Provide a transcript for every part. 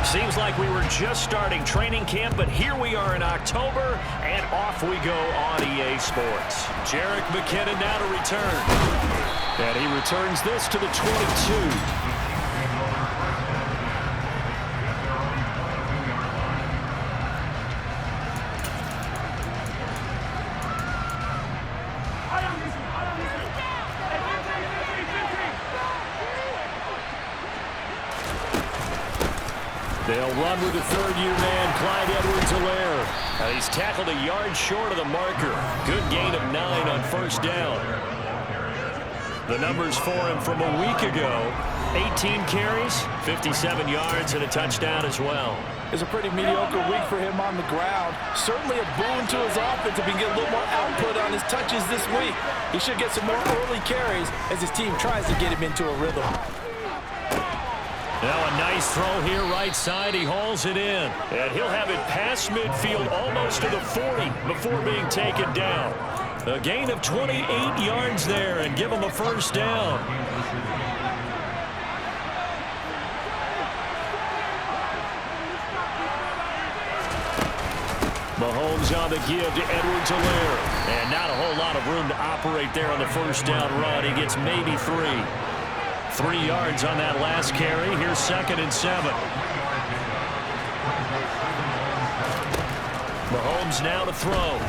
Seems like we were just starting training camp, but here we are in October, and off we go on EA Sports. Jerick McKinnon now to return. And he returns this to the 22. They'll run with the third-year man, Clyde Edwards-Helaire. He's tackled a yard short of the marker. Good gain of 9 on first down. The numbers for him from a week ago: 18 carries, 57 yards, and a touchdown as well. It's a pretty mediocre week for him on the ground. Certainly a boon to his offense if he can get a little more output on his touches this week. He should get some more early carries as his team tries to get him into a rhythm. Now a nice throw here right side. He hauls it in. And he'll have it past midfield almost to the 40 before being taken down. A gain of 28 yards there and give him a first down. Mahomes on the give to Edwards-Helaire. And not a whole lot of room to operate there on the first down run. He gets maybe 3. 3 yards on that last carry. Here's 2nd and 7. Mahomes now to throw.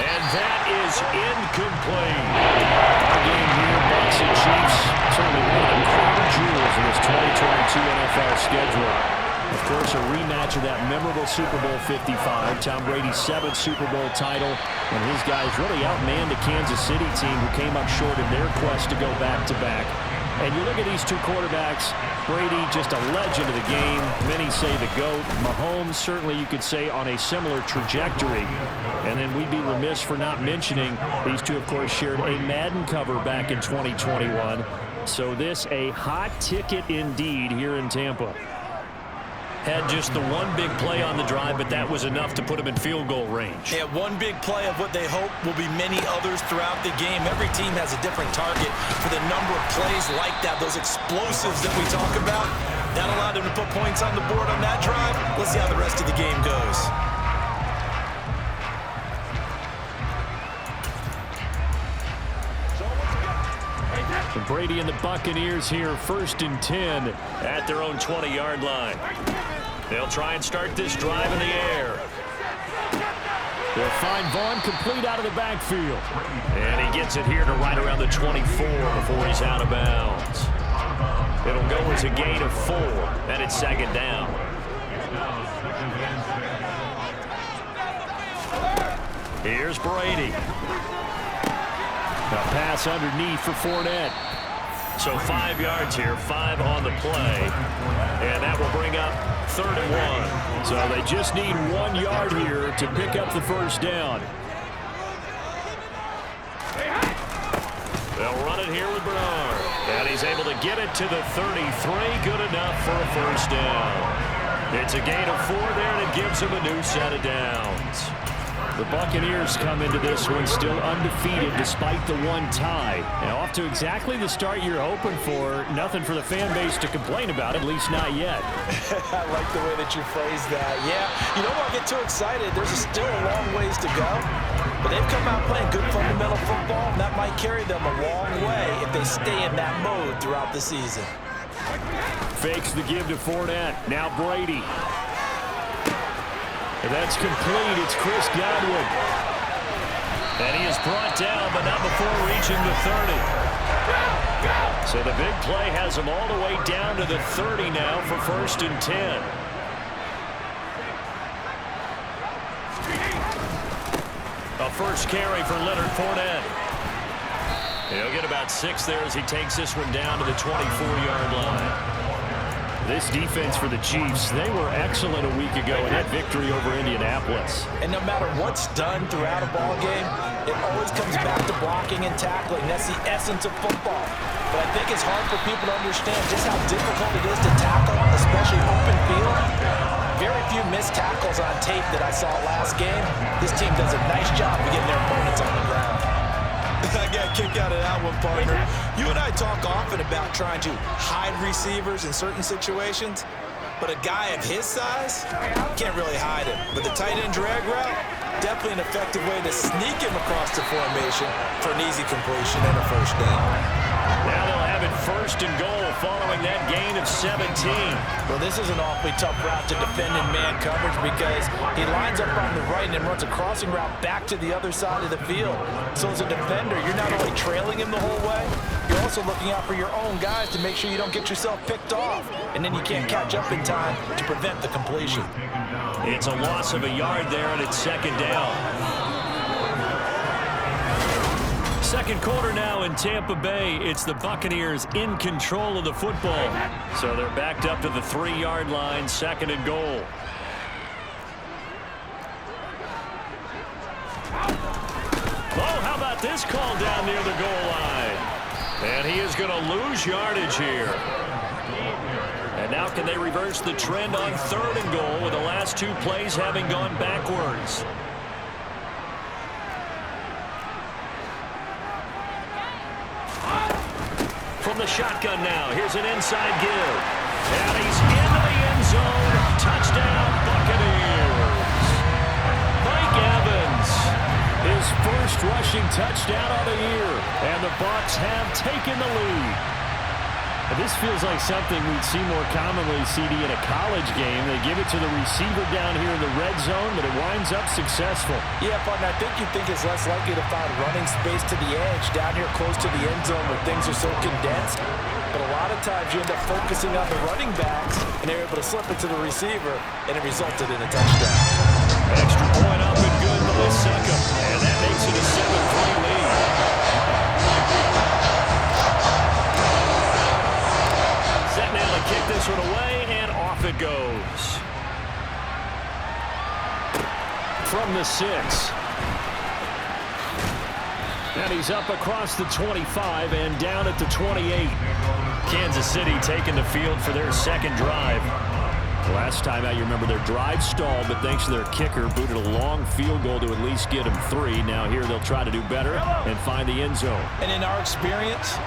And that is incomplete. Our game here, Bucs and Chiefs. Certainly one of the crown jewels in this 2022 NFL schedule. Of course, a rematch of that memorable Super Bowl 55, Tom Brady's 7th Super Bowl title, and his guys really outmanned the Kansas City team who came up short in their quest to go back-to-back. And you look at these two quarterbacks, Brady just a legend of the game, many say the GOAT. Mahomes, certainly you could say on a similar trajectory. And then we'd be remiss for not mentioning these two, of course, shared a Madden cover back in 2021. So this a hot ticket indeed here in Tampa. Had just the one big play on the drive, but that was enough to put him in field goal range. Yeah, one big play of what they hope will be many others throughout the game. Every team has a different target for the number of plays like that, those explosives that we talk about. That allowed him to put points on the board on that drive. Let's see how the rest of the game goes. Brady and the Buccaneers here, 1st and 10 at their own 20-yard line. They'll try and start this drive in the air. They'll find Vaughn complete out of the backfield. And he gets it here to right around the 24 before he's out of bounds. It'll go as a gain of 4, and it's 2nd down. Here's Brady. A pass underneath for Fournette. So 5 yards here, 5 on the play. And that will bring up 3rd and 1. So they just need 1 yard here to pick up the first down. They'll run it here with Bernard. And he's able to get it to the 33. Good enough for a first down. It's a gain of 4 there, and it gives him a new set of downs. The Buccaneers come into this one still undefeated despite the 1 tie. And off to exactly the start you're hoping for. Nothing for the fan base to complain about, at least not yet. I like the way that you phrased that. Yeah, you don't want to get too excited. There's still a long ways to go. But they've come out playing good fundamental football, and that might carry them a long way if they stay in that mode throughout the season. Fakes the give to Fournette. Now Brady. And that's complete. It's Chris Godwin. And he is brought down, but not before reaching the 30. So the big play has him all the way down to the 30 now for 1st and 10. A first carry for Leonard Fournette. He'll get about 6 there as he takes this one down to the 24-yard line. This defense for the Chiefs, they were excellent a week ago in that victory over Indianapolis. And no matter what's done throughout a ball game, it always comes back to blocking and tackling. That's the essence of football. But I think it's hard for people to understand just how difficult it is to tackle, especially open field. Very few missed tackles on tape that I saw last game. This team does a nice job of getting their opponents on the ground. I got a kick out of that one, partner. You and I talk often about trying to hide receivers in certain situations, but a guy of his size can't really hide him. But the tight end drag route, definitely an effective way to sneak him across the formation for an easy completion and a first down. Now they'll have it first and goal following that gain of 17. Well, this is an awfully tough route to defend in man coverage because he lines up on the right and then runs a crossing route back to the other side of the field. So as a defender, you're not only trailing him the whole way, you're also looking out for your own guys to make sure you don't get yourself picked off. And then you can't catch up in time to prevent the completion. It's a loss of a yard there, and it's second down. Second quarter now in Tampa Bay. It's the Buccaneers in control of the football. So they're backed up to the 3-yard line, second and goal. Oh, how about this call down near the goal line? And he is going to lose yardage here. And now can they reverse the trend on third and goal with the last 2 plays having gone backwards? From the shotgun now, here's an inside give. And he's into the end zone. Touchdown, Buccaneers. Mike Evans, his first rushing touchdown of the year. And the Bucs have taken the lead. This feels like something we'd see more commonly, CD, in a college game. They give it to the receiver down here in the red zone, but it winds up successful. Yeah, partner, I think you think it's less likely to find running space to the edge down here close to the end zone where things are so condensed. But a lot of times you end up focusing on the running backs, and they're able to slip it to the receiver, and it resulted in a touchdown. Extra point up and good by Second. And that makes it a 7-3 lead. Set now to kick this one away, and off it goes. From the 6. And he's up across the 25 and down at the 28. Kansas City taking the field for their second drive. Last time out, you remember their drive stalled, but thanks to their kicker, booted a long field goal to at least get them 3. Now here they'll try to do better and find the end zone. And in our experience,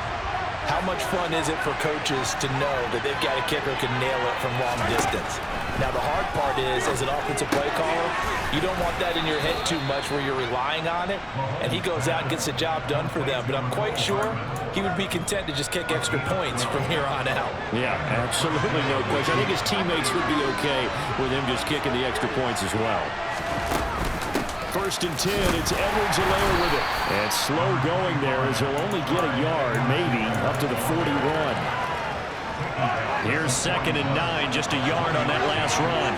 how much fun is it for coaches to know that they've got a kicker who can nail it from long distance? Now, the hard part is, as an offensive play caller, you don't want that in your head too much where you're relying on it, and he goes out and gets the job done for them. But I'm quite sure he would be content to just kick extra points from here on out. Yeah, absolutely no question. I think his teammates would be okay with him just kicking the extra points as well. First and 10, it's Edwards-Helaire with it. And slow going there as he'll only get a yard, maybe, up to the 41. Here's second and 9, just a yard on that last run.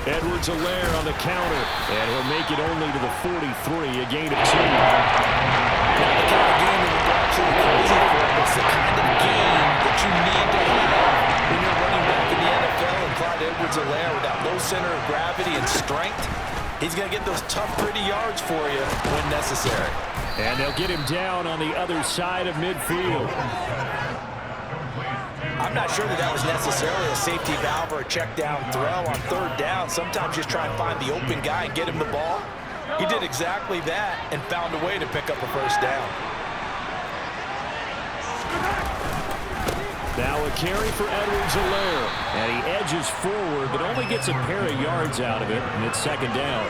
Edwards-Helaire on the counter, and he'll make it only to the 43, a gain of 2. Now, the kind of game that would go absolutely crazy for him is the kind of game that you need to have when you're running back in the NFL. And Clyde Edwards-Helaire, with that low center of gravity and strength, he's going to get those tough, gritty yards for you when necessary. And they'll get him down on the other side of midfield. I'm not sure that that was necessarily a safety valve or a check down throw on third down. Sometimes just try and find the open guy and get him the ball. He did exactly that and found a way to pick up a first down. Now a carry for Edwards-Helaire. And he edges forward, but only gets a pair of yards out of it, and it's second down.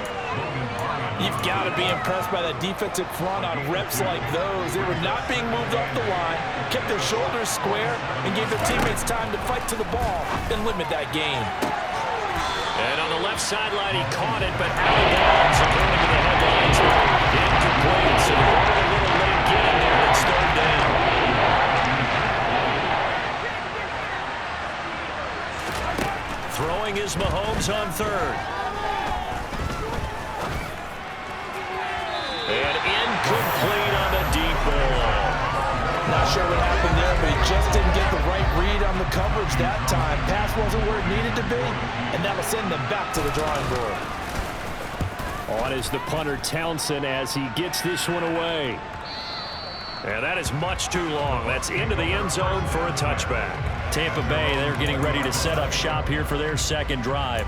You've got to be impressed by that defensive front on reps like those. They were not being moved off the line, kept their shoulders square, and gave their teammates time to fight to the ball and limit that gain. And on the left sideline, he caught it, but out of bounds, according to the headlines. Incomplete, so the ball a little late getting there. It's third down. Throwing is Mahomes on third. And incomplete on the deep ball. Not sure what happened there, but he just didn't get the right read on the coverage that time. Pass wasn't where it needed to be, and that'll send them back to the drawing board. On is the punter Townsend as he gets this one away. And that is much too long. That's into the end zone for a touchback. Tampa Bay, they're getting ready to set up shop here for their second drive.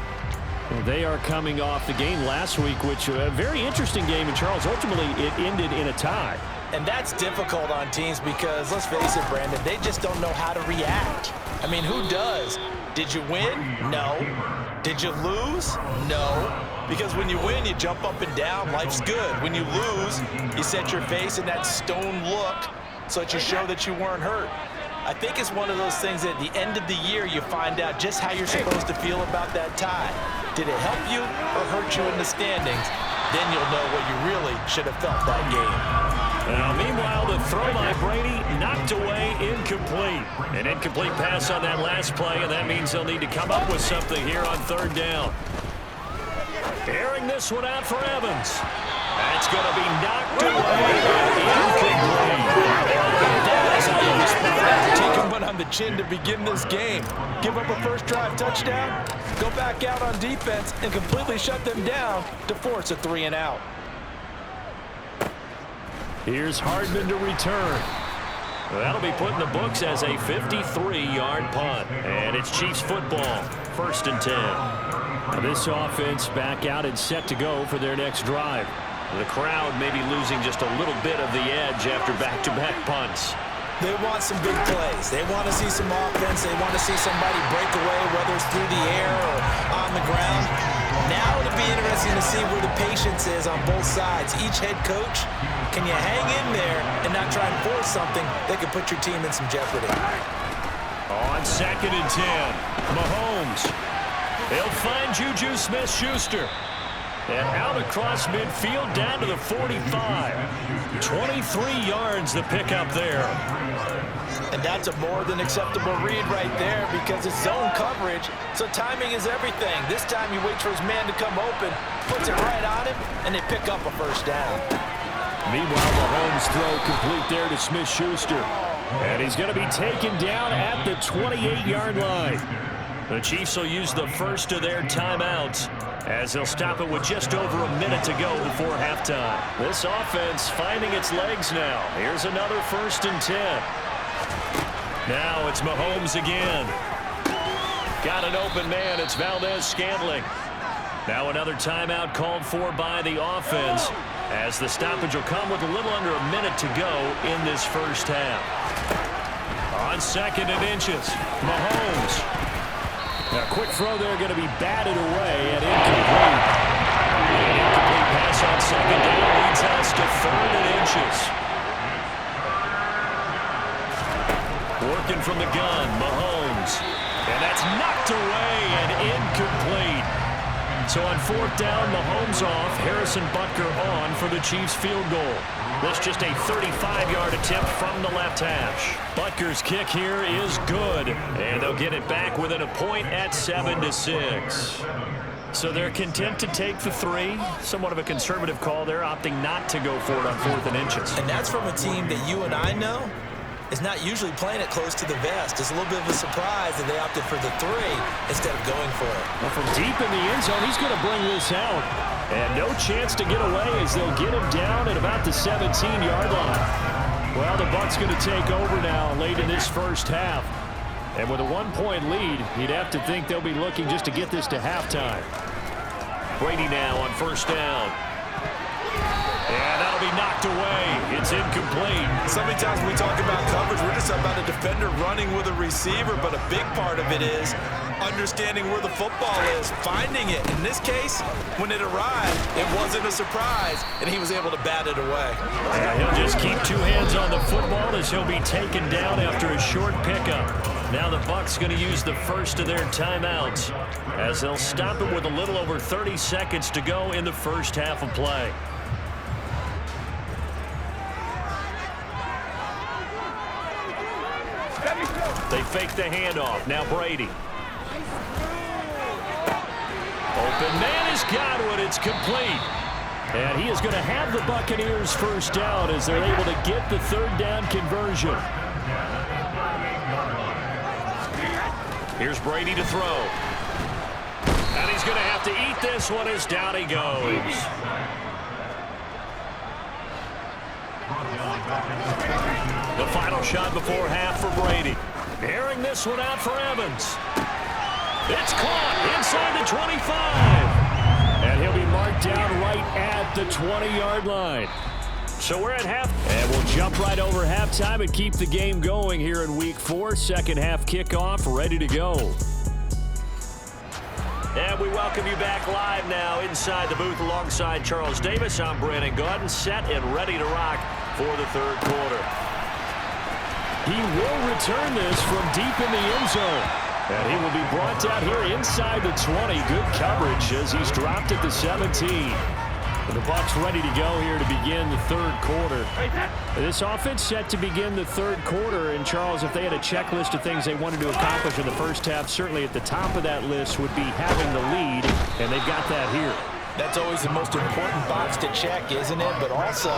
Well, they are coming off the game last week, which was a very interesting game. And, Charles, ultimately it ended in a tie. And that's difficult on teams because, let's face it, Brandon, they just don't know how to react. I mean, who does? Did you win? No. Did you lose? No. Because when you win, you jump up and down. Life's good. When you lose, you set your face in that stone look so that you show that you weren't hurt. I think it's one of those things that at the end of the year, you find out just how you're supposed to feel about that tie. Did it help you or hurt you in the standings? Then you'll know what you really should have felt that game. Now, meanwhile, the throw by Brady knocked away, incomplete. An incomplete pass on that last play, and that means they'll need to come up with something here on third down. Airing this one out for Evans. That's going to be knocked away and incomplete. Taking one on the chin to begin this game. Give up a first drive touchdown, go back out on defense, and completely shut them down to force a 3-and-out. Here's Hardman to return. That'll be put in the books as a 53-yard punt. And it's Chiefs football, 1st and 10. Now this offense back out and set to go for their next drive. The crowd may be losing just a little bit of the edge after back-to-back punts. They want some big plays. They want to see some offense. They want to see somebody break away, whether it's through the air or on the ground. Now it'll be interesting to see where the patience is on both sides. Each head coach, can you hang in there and not try and force something that could put your team in some jeopardy? On 2nd and 10, Mahomes. They'll find Juju Smith-Schuster. And out across midfield down to the 45. 23 yards the pickup there. And that's a more than acceptable read right there because it's zone coverage, so timing is everything. This time he waits for his man to come open, puts it right on him, and they pick up a first down. Meanwhile, Mahomes throw complete there to Smith-Schuster. And he's going to be taken down at the 28-yard line. The Chiefs will use the first of their timeouts as they'll stop it with just over a minute to go before halftime. This offense finding its legs now. Here's another 1st and 10. Now it's Mahomes again. Got an open man. It's Valdez-Scantling. Now another timeout called for by the offense as the stoppage will come with a little under a minute to go in this first half. On 2nd and inches, Mahomes. Now, a quick throw there going to be batted away and incomplete. An incomplete pass on 2nd down leads us to 3rd and inches. Working from the gun, Mahomes. And that's knocked away and incomplete. So on 4th down, Mahomes off, Harrison Butker on for the Chiefs field goal. This just a 35-yard attempt from the left hash. Butker's kick here is good, and they'll get it back within a point at 7-6. So they're content to take the 3. Somewhat of a conservative call there, opting not to go for it on 4th and inches. And that's from a team that you and I know is not usually playing it close to the vest. It's a little bit of a surprise that they opted for the 3 instead of going for it. Well, from deep in the end zone, he's going to bring this out. And no chance to get away as they'll get him down at about the 17-yard line. Well, the Bucs going to take over now late in this first half. And with a 1-point lead, you'd have to think they'll be looking just to get this to halftime. Brady now on 1st down. And that'll be knocked away. It's incomplete. So many times when we talk about coverage, we're just about a defender running with a receiver, but a big part of it is understanding where the football is, finding it. In this case, when it arrived, it wasn't a surprise, and he was able to bat it away. Yeah, he'll just keep 2 hands on the football as he'll be taken down after a short pickup. Now the Bucs going to use the first of their timeouts as they'll stop it with a little over 30 seconds to go in the first half of play. They fake the handoff. Now Brady. Open man has got it. It's complete. And he is going to have the Buccaneers first down as they're able to get the 3rd down conversion. Here's Brady to throw. And he's going to have to eat this one as down he goes. The final shot before half for Brady. Airing this one out for Evans. It's caught inside the 25. And he'll be marked down right at the 20-yard line. So we're at half, and we'll jump right over halftime and keep the game going here in Week 4. Second half kickoff, ready to go. And we welcome you back live now inside the booth alongside Charles Davis. I'm Brandon Gaudin, set and ready to rock for the third quarter. He will return this from deep in the end zone. And he will be brought down here inside the 20. Good coverage as he's dropped at the 17. The Bucs ready to go here to begin the third quarter. This offense set to begin the third quarter. And, Charles, if they had a checklist of things they wanted to accomplish in the first half, certainly at the top of that list would be having the lead, and they've got that here. That's always the most important box to check, isn't it? But also,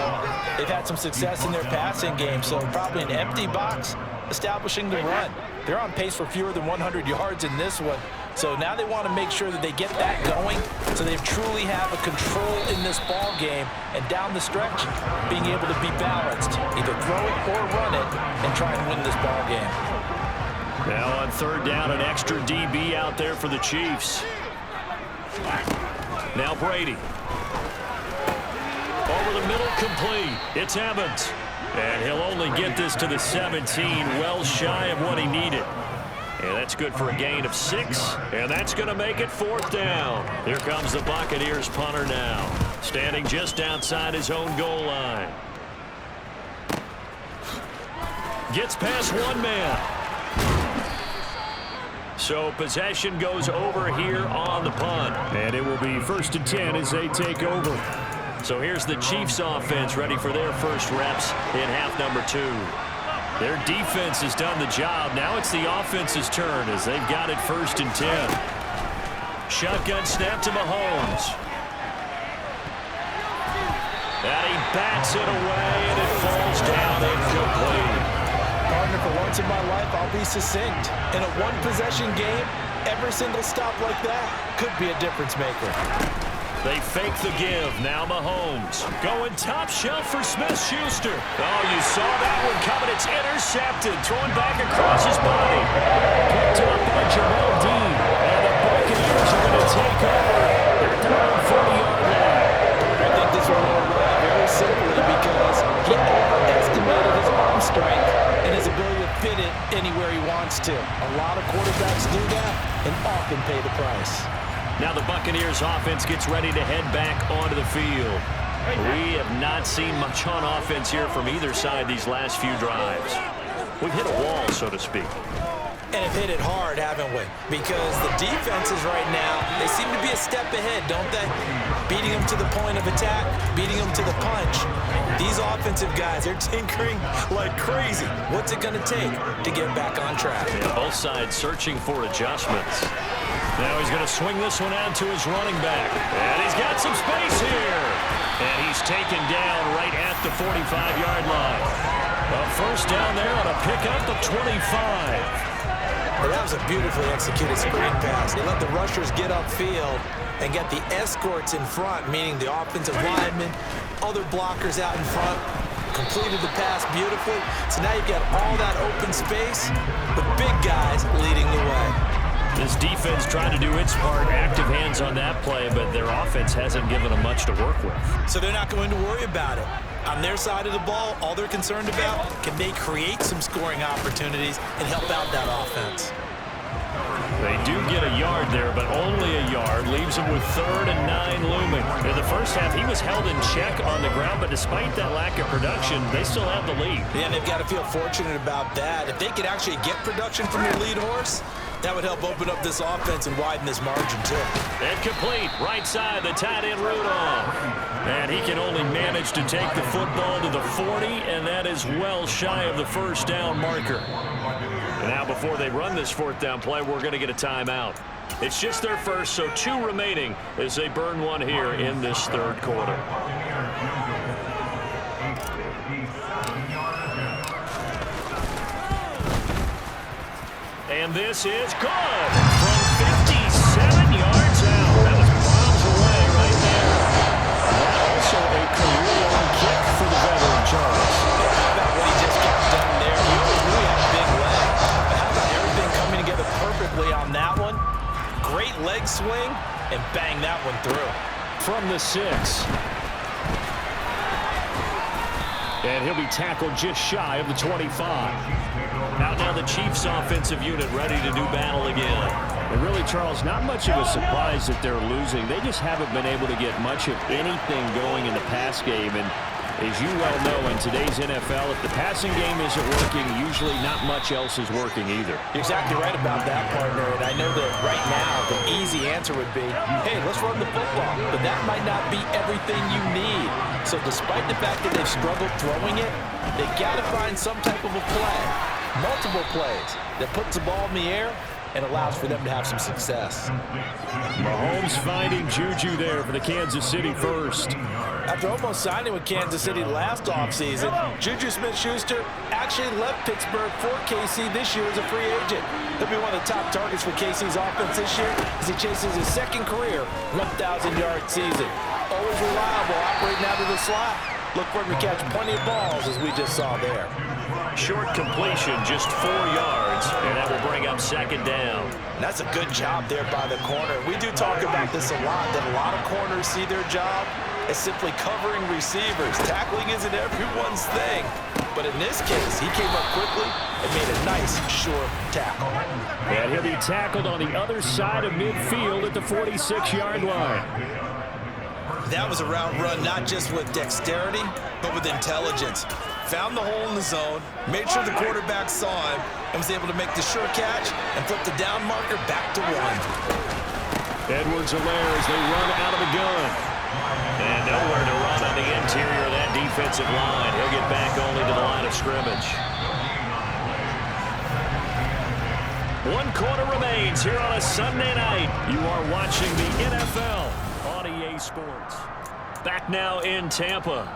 they've had some success in their passing game, so probably an empty box establishing the run. They're on pace for fewer than 100 yards in this one. So now they want to make sure that they get that going so they truly have a control in this ball game and down the stretch being able to be balanced, either throw it or run it and try and win this ball game. Now on third down, an extra DB out there for the Chiefs. Now Brady. Over the middle, complete. It's Evans. And he'll only get this to the 17, well shy of what he needed. And that's good for a gain of 6, and that's going to make it fourth down. Here comes the Buccaneers punter now, standing just outside his own goal line. Gets past one man. So possession goes over here on the punt. And it will be 1st and 10 as they take over. So here's the Chiefs offense ready for their first reps in half number 2. Their defense has done the job. Now it's the offense's turn as they've got it 1st and 10. Shotgun snap to Mahomes. And he bats it away, and it falls down incomplete. Partner, for once in my life, I'll be succinct. In a one-possession game, every single stop like that could be a difference maker. They fake the give. Now Mahomes going top shelf for Smith-Schuster. Oh, you saw that one coming. It's intercepted. Thrown back across his body. Picked up by Jamel Dean. And the Buccaneers are going to take over. They're down on 40-yard line. I think this one went away very simply because he overestimated his arm strength and his ability to fit it anywhere he wants to. A lot of quarterbacks do that and often pay the price. Now the Buccaneers offense gets ready to head back onto the field. We have not seen much on offense here from either side these last few drives. We've hit a wall, so to speak. And have hit it hard, haven't we? Because the defenses right now, they seem to be a step ahead, don't they? Beating them to the point of attack, beating them to the punch. These offensive guys, they're tinkering like crazy. What's it going to take to get back on track? Yeah, both sides searching for adjustments. Now he's going to swing this one out to his running back. And he's got some space here. And he's taken down right at the 45-yard line. A first down there on a pickup of 25. Well, that was a beautifully executed screen pass. They let the rushers get upfield and get the escorts in front, meaning the offensive linemen, other blockers out in front, completed the pass beautifully. So now you've got all that open space with big guys leading the way. This defense trying to do its part, active hands on that play, but their offense hasn't given them much to work with. So they're not going to worry about it. On their side of the ball, all they're concerned about, can they create some scoring opportunities and help out that offense? They do get a yard there, but only a yard. Leaves them with 3rd and 9 looming. In the first half, he was held in check on the ground, but despite that lack of production, they still have the lead. Yeah, and they've got to feel fortunate about that. If they could actually get production from their lead horse, that would help open up this offense and widen this margin, too. And complete. Right side, the tight end Rudolph. And he can only manage to take the football to the 40, and that is well shy of the first down marker. And now before they run this 4th down play, we're going to get a timeout. It's just their first, so 2 remaining as they burn one here in this third quarter. And this is good from 57 yards out. That was bombs away right there. And also a career-long kick for the veteran, Charles. How about what he just got done there? He really had a big leg. But how about everything coming together perfectly on that one? one through. From the 6. And he'll be tackled just shy of the 25. Out now the Chiefs offensive unit ready to do battle again. And really, Charles, not much of a surprise that they're losing. They just haven't been able to get much of anything going in the pass game. And as you well know, in today's NFL, if the passing game isn't working, usually not much else is working either. You're exactly right about that, partner. And I know that right now the easy answer would be, hey, let's run the football. But that might not be everything you need. So despite the fact that they've struggled throwing it, they got to find some type of a play, multiple plays, that puts the ball in the air and allows for them to have some success. Mahomes finding Juju there for the Kansas City first. After almost signing with Kansas City last offseason, Juju Smith-Schuster actually left Pittsburgh for KC this year as a free agent. He'll be one of the top targets for KC's offense this year as he chases his second career 1,000-yard season. Always reliable, operating out of the slot. Look for him to catch plenty of balls, as we just saw there. Short completion, just 4 yards, and that will bring up second down. And that's a good job there by the corner. We do talk about this a lot, that a lot of corners see their job as simply covering receivers. Tackling isn't everyone's thing. But in this case, he came up quickly and made a nice, short tackle. And he'll be tackled on the other side of midfield at the 46-yard line. That was a route run not just with dexterity, but with intelligence. Found the hole in the zone, made sure the quarterback saw him, and was able to make the sure catch and flip the down marker back to 1. Edwards-Helaire as they run out of the gun. And nowhere to run on the interior of that defensive line. He'll get back only to the line of scrimmage. 1 quarter remains here on a Sunday night. You are watching the NFL on EA Sports. Back now in Tampa.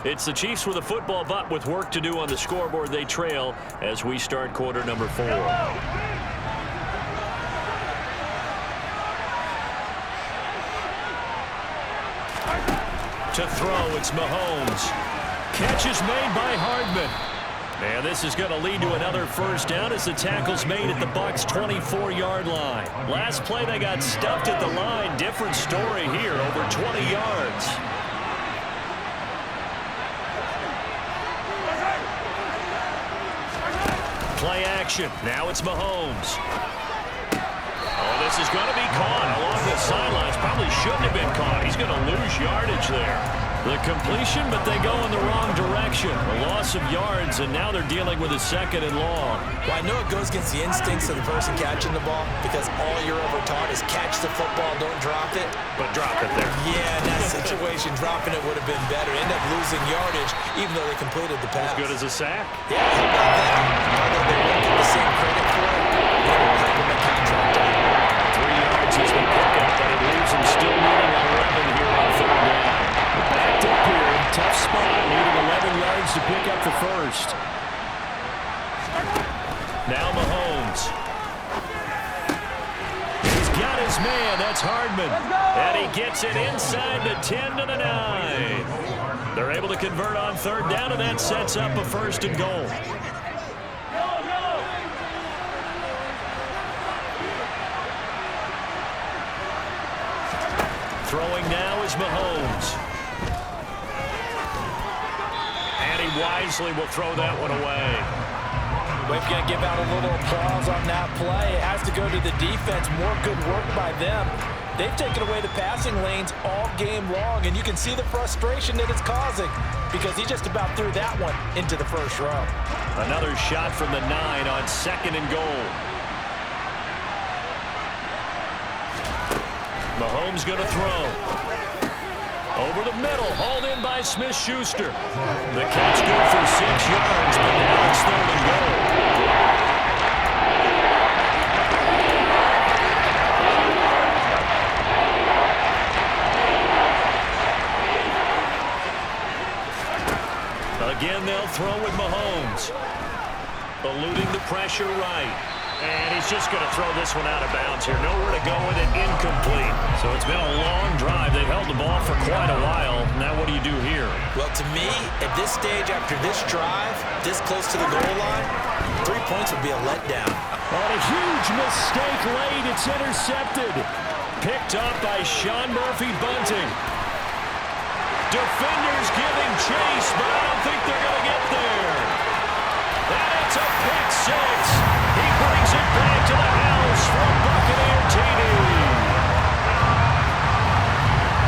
It's the Chiefs with a football, but with work to do on the scoreboard, they trail as we start quarter number 4. To throw, it's Mahomes. Catch is made by Hardman. And this is going to lead to another first down as the tackle's made at the Bucs' 24-yard line. Last play, they got stuffed at the line. Different story here, over 20 yards. Play action. Now it's Mahomes. Oh, this is going to be caught along the sidelines. Probably shouldn't have been caught. He's going to lose yardage there. The completion, but they go in the wrong direction. A loss of yards, and now they're dealing with a 2nd and long. Well, I know it goes against the instincts of the person catching the ball because all you're ever taught is catch the football, don't drop it. But drop it there. Yeah, in that situation, dropping it would have been better. End up losing yardage, even though they completed the pass. As good as a sack. Yeah, how about that? Although they won't get the same credit for it, they will help him contract out. 3 yards is the pickup, but it leaves him still needing 11 here on 3rd down. Backed up here, tough spot, needing 11 yards to pick up the first. Now Mahomes. He's got his man, that's Hardman. And he gets it inside the 10 to the 9. They're able to convert on 3rd down, and that sets up a 1st and goal. Throwing now is Mahomes. And he wisely will throw that one away. We're going to give out a little applause on that play. It has to go to the defense. More good work by them. They've taken away the passing lanes all game long, and you can see the frustration that it's causing because he just about threw that one into the 1st row. Another shot from the 9 on 2nd and goal. Mahomes going to throw. Over the middle, hauled in by Smith-Schuster. The catch good for 6 yards, but now it's 3rd and goal. Again, they'll throw with Mahomes. Eluding the pressure right. And he's just going to throw this one out of bounds here. Nowhere to go with it, incomplete. So it's been a long drive. They've held the ball for quite a while. Now what do you do here? Well, to me, at this stage, after this drive, this close to the goal line, 3 points would be a letdown. On a huge mistake late, it's intercepted. Picked up by Sean Murphy-Bunting. Defenders giving chase, but I don't think they're going to get there. And it's a pick six. He brings it back to the house for a Buccaneer TD.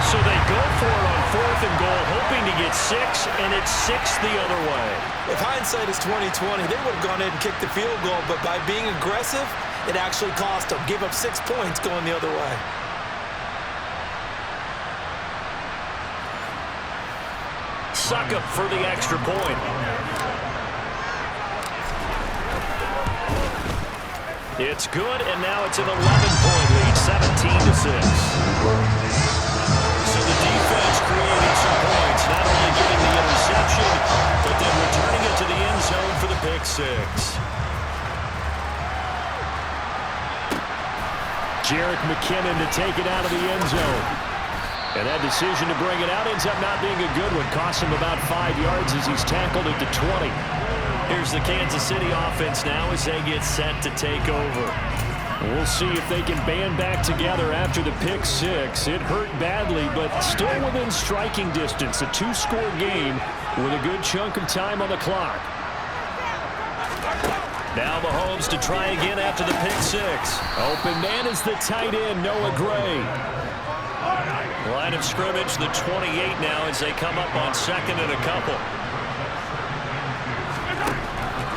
So they go for it on 4th and goal, hoping to get 6, and it's 6 the other way. If hindsight is 20/20, they would have gone in and kicked the field goal, but by being aggressive, it actually cost them. Give up 6 points going the other way. Suck up for the extra point. It's good, and now it's an 11-point lead, 17-6. So the defense creating some points, not only getting the interception, but then returning it to the end zone for the pick six. Jerick McKinnon to take it out of the end zone. And that decision to bring it out ends up not being a good one. Costs him about 5 yards as he's tackled at the 20. Here's the Kansas City offense now as they get set to take over. We'll see if they can band back together after the pick six. It hurt badly, but still within striking distance. A 2-score game with a good chunk of time on the clock. Now Mahomes to try again after the pick six. Open man is the tight end, Noah Gray. Line of scrimmage, the 28 now as they come up on 2nd and a couple.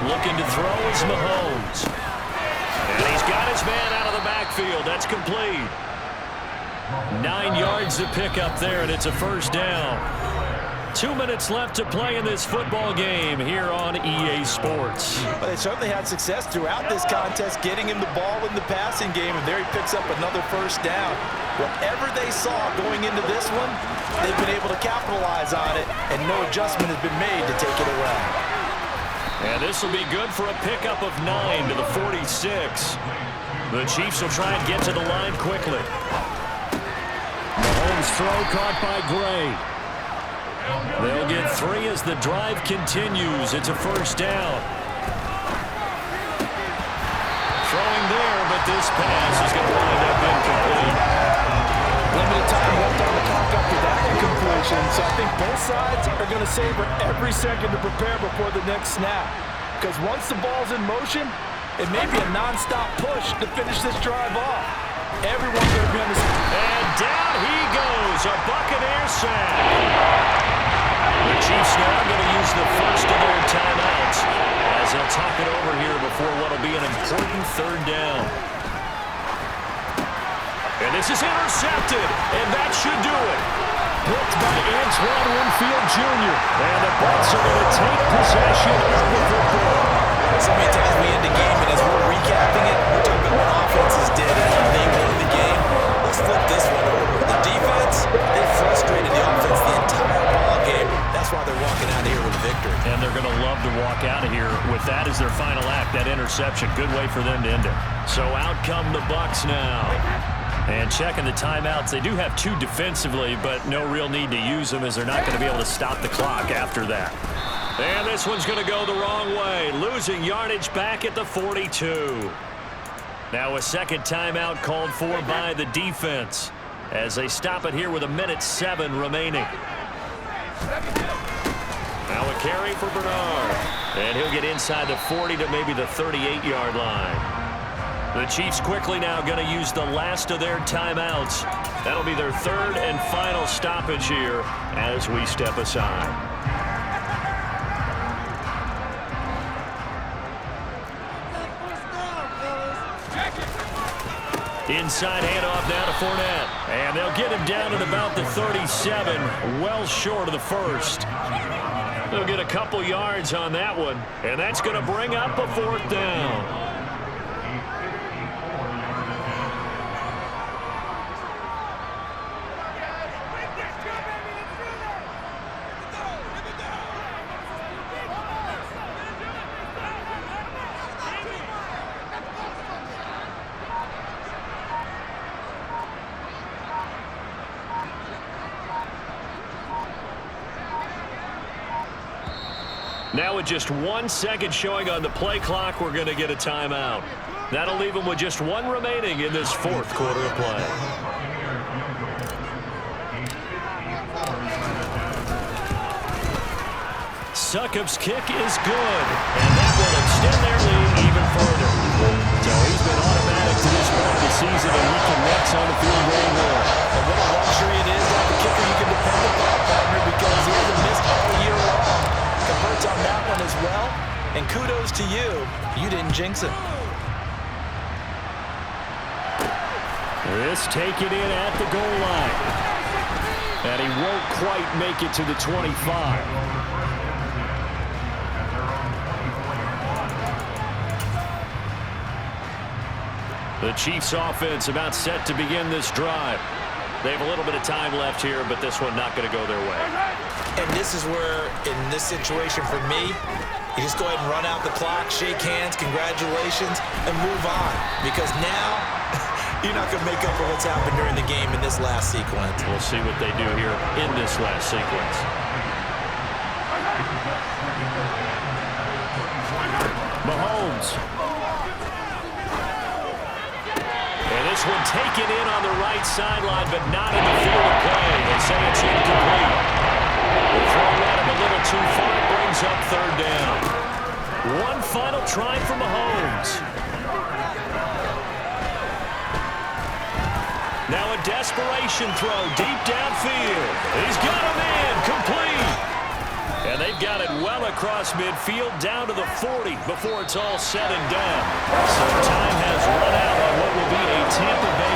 Looking to throw is Mahomes. And he's got his man out of the backfield. That's complete. 9 yards to pick up there, and it's a first down. 2 minutes left to play in this football game here on EA Sports. Well, they certainly had success throughout this contest, getting him the ball in the passing game, and there he picks up another first down. Whatever they saw going into this one, they've been able to capitalize on it, and no adjustment has been made to take it away. And this will be good for a pickup of 9 to the 46. The Chiefs will try and get to the line quickly. Mahomes throw caught by Gray. They'll get 3 as the drive continues. It's a first down. Throwing there, but this pass is going to wind up incomplete. Limited time left on the clock after that incompletion, so I think both sides are going to savor every second to prepare before the next snap. Because once the ball's in motion, it may be a non-stop push to finish this drive off. Everyone's going to be on the... And down he goes, a Buccaneer sack. The Chiefs now going to use the first of their timeouts as they'll talk it over here before what will be an important 3rd down. And this is intercepted, and that should do it. Blocked by Antoine Winfield Jr. And the Bucs are going to take possession of the football. So many times we end the game, and as we're recapping it, we're talking about what offenses did and how they won the game. Let's flip this one over. The defense, they frustrated the offense the entire ball game. That's why they're walking out of here with a victory. And they're going to love to walk out of here with that as their final act, that interception. Good way for them to end it. So out come the Bucs now. And checking the timeouts, they do have 2 defensively, but no real need to use them as they're not going to be able to stop the clock after that. And this one's going to go the wrong way, losing yardage back at the 42. Now a second timeout called for by the defense as they stop it here with 1:07 remaining. Now a carry for Bernard, and he'll get inside the 40 to maybe the 38-yard line. The Chiefs quickly now going to use the last of their timeouts. That'll be their 3rd and final stoppage here as we step aside. Inside handoff now to Fournette. And they'll get him down at about the 37, well short of the first. They'll get a couple yards on that one, and that's going to bring up a 4th down. Now with just 1 second showing on the play clock, we're going to get a timeout. That'll leave them with just 1 remaining in this 4th quarter of play. Succop's kick is good, and that will extend their lead even further. So he's been automatic to this point of the season, and he connects on the field goal more. And what a luxury it is to have a kicker you can depend upon, partner, because he hasn't missed all year long. Converts on that one as well, and kudos to you. You didn't jinx it. This taken in at the goal line. And he won't quite make it to the 25. The Chiefs offense about set to begin this drive. They have a little bit of time left here, but this one not going to go their way. And this is where, in this situation for me, you just go ahead and run out the clock, shake hands, congratulations, and move on. Because now, you're not going to make up for what's happened during the game in this last sequence. We'll see what they do here in this last sequence. Mahomes. And this one taken in on the right sideline, but not in the field of play. They say it's incomplete. The throw at him a little too far. Brings up third down. One final try for Mahomes. Now a desperation throw deep downfield. He's got him in, complete. And they've got it well across midfield down to the 40 before it's all said and done. So time has run out on what will be a Tampa Bay